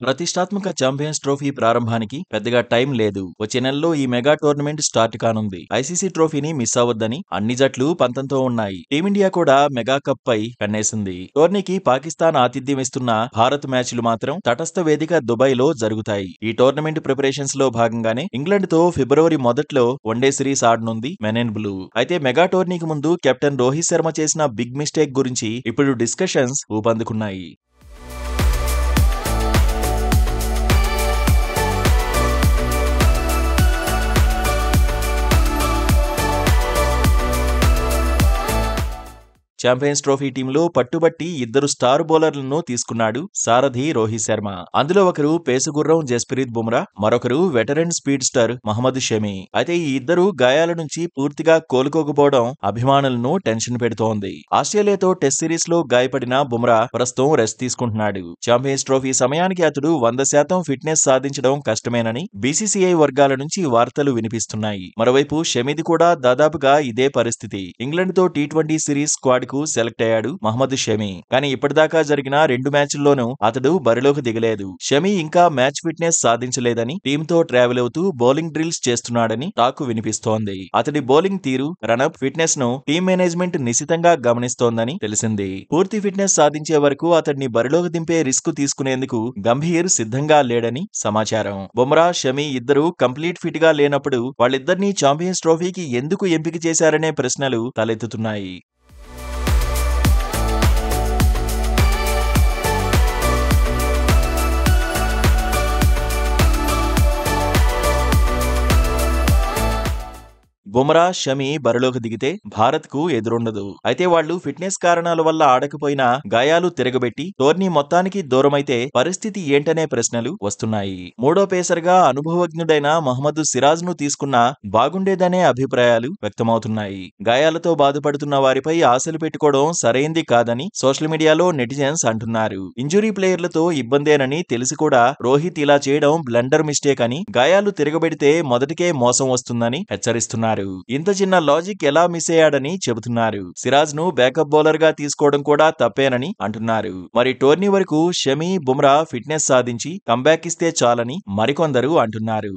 ప్రతిష్టాత్మక champions trophy ప్రారంభానికి పెద్దగా టైం లేదు. వచ్చే నెలలో ఈ మెగా టోర్నమెంట్ స్టార్ట్ కానుంది. ఐసీసీ ట్రోఫీని మిస్ అవ్వొద్దని అన్ని జట్లు పంతంతో ఉన్నాయి. టీమిండియా కూడా మెగా కప్ పై కన్నేసింది. టోర్నీకి పాకిస్తాన్ ఆతిథ్యం ఇస్తున్న భారత్ మ్యాచ్లు మాత్రం తటస్థ వేదిక దుబాయ్ లో జరుగుతాయి. ఈ టోర్నమెంట్ ప్రిపరేషన్స్ లో భాగంగానే ఇంగ్లాండ్ తో ఫిబ్రవరి మొదట్లో వన్డే సిరీస్ ఆడనుంది మెన్ ఇన్ బ్లూ. అయితే మెగా టోర్నీకి ముందు కెప్టెన్ రోహిత్ శర్మ చేసిన బిగ్ మిస్టేక్ గురించి ఇప్పుడు డిస్కషన్స్ ఊపందుకున్నాయి. ఛాంపియన్స్ ట్రోఫీ టీంలో పట్టుబట్టి ఇద్దరు స్టార్ బౌలర్లను తీసుకున్నాడు సారథి రోహిత్ శర్మ. అందులో ఒకరు పేసుగుర్రం జస్ప్రీత్ బుమ్రా, మరొకరు veteran speed star Mohammed Shami. అయితే ఈ ఇద్దరు గాయాల నుంచి పూర్తిగా కోలుకోకపోవడం అభిమానులను టెన్షన్ పెడుతోంది. ఆస్ట్రేలియాతో టెస్ట్ సిరీస్ లో గాయపడిన బుమ్రా ప్రస్తుతం రెస్ట్ తీసుకుంటున్నాడు. ఛాంపియన్స్ ట్రోఫీ సమయానికి అతడు 100% ఫిట్నెస్ సాధించడం కష్టమేనని బీసీసీఐ వర్గాల నుంచి వార్తలు వినిపిస్తున్నాయి. మరోవైపు షమిది కూడా దాదాపుగా ఇదే పరిస్థితి. ఇంగ్లాండ్ తో టీ20 సిరీస్ స్క్వాడ్ సెలెక్ట్ అయ్యాడు మహమ్మద్ షమి. కానీ ఇప్పటిదాకా జరిగిన 2 మ్యాచ్ల్లోనూ అతడు బరిలోకి దిగలేదు. షమి ఇంకా మ్యాచ్ ఫిట్నెస్ సాధించలేదని టీంతో ట్రావెల్ అవుతూ బౌలింగ్ డ్రిల్స్ చేస్తున్నాడని టాక్ వినిపిస్తోంది. అతడి బౌలింగ్ తీరు, రనప్, ఫిట్నెస్ ను టీం మేనేజ్మెంట్ నిశితంగా గమనిస్తోందని తెలిసింది. పూర్తి ఫిట్నెస్ సాధించే వరకు అతడిని బరిలోకి దింపే రిస్క్ తీసుకునేందుకు గంభీర్ సిద్ధంగా లేడని సమాచారం. బుమ్రా, షమి ఇద్దరు కంప్లీట్ ఫిట్ గా లేనప్పుడు వాళ్ళిద్దరినీ ఛాంపియన్స్ ట్రోఫీకి ఎందుకు ఎంపిక చేశారనే ప్రశ్నలు తలెత్తుతున్నాయి. బుమ్రా, షమి బరిలోకి దిగితే భారత్ కు ఎదురుండదు. అయితే వాళ్లు ఫిట్నెస్ కారణాల వల్ల ఆడకపోయినా గాయాలు తిరగబెట్టి టోర్నీ మొత్తానికి దూరమైతే పరిస్థితి ఏంటనే ప్రశ్నలు వస్తున్నాయి. మూడో పేసర్ గా అనుభవజ్ఞుడైన మహమ్మద్ సిరాజ్ ను తీసుకున్నా బాగుండేదనే అభిప్రాయాలు వ్యక్తమవుతున్నాయి. గాయాలతో బాధపడుతున్న వారిపై ఆశలు పెట్టుకోవడం సరైంది కాదని సోషల్ మీడియాలో నెటిజన్స్ అంటున్నారు. ఇంజురీ ప్లేయర్లతో ఇబ్బందేనని తెలిసి కూడా రోహిత్ ఇలా చేయడం బ్లండర్ మిస్టేక్ అని, గాయాలు తిరగబెడితే మొదటికే మోసం వస్తుందని హెచ్చరిస్తున్నారు. ఇంత చిన్న లాజిక్ ఎలా మిస్ అయ్యాడని చెబుతున్నారు. సిరాజ్ ను బ్యాకప్ బౌలర్ గా తీసుకోవడం కూడా తప్పేనని అంటున్నారు. మరి టోర్నీ వరకు షమి, బుమ్రా ఫిట్నెస్ సాధించి కంబ్యాక్ ఇస్తే చాలని మరికొందరు అంటున్నారు.